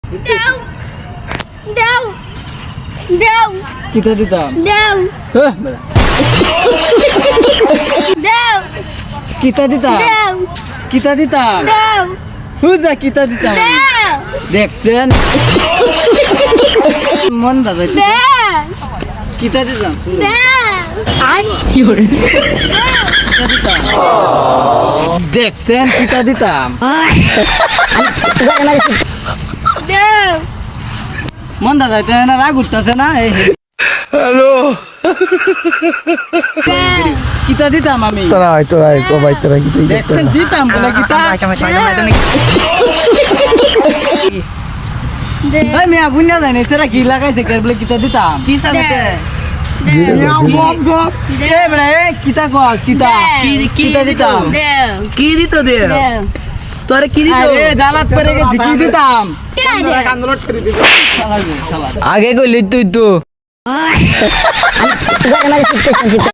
দাও দাও দাও কিতা দিতাম দাও হ্যাঁ বেড়া দাও কিতা দিতাম দাও কিতা দিতাম দাও হুজা কিতা দিতাম দাও দেখছেন মন দাদা দাও কিতা দিতাম দাও কিতা দিতাম দেখছেন কিতা দিতাম দাও মন দাদা না রাগ উঠতেছে না কিতা দিতাম আমি তোরাই কো ভাই তোরা কি দেখছেন দিতাম বলে কিতা ভাই মিয়া বুঝনা জানি তোরা কি লাগাইছে কে বলে কিতা দিতাম কি সাথে এ বড় এ কিতা কো কিতা কিতা দিতাম দাও কি দিত দে দাও তোরে কি দিত আরে জালাত করে গেছি কি দিতাম শালা আগে কইলি তুই তো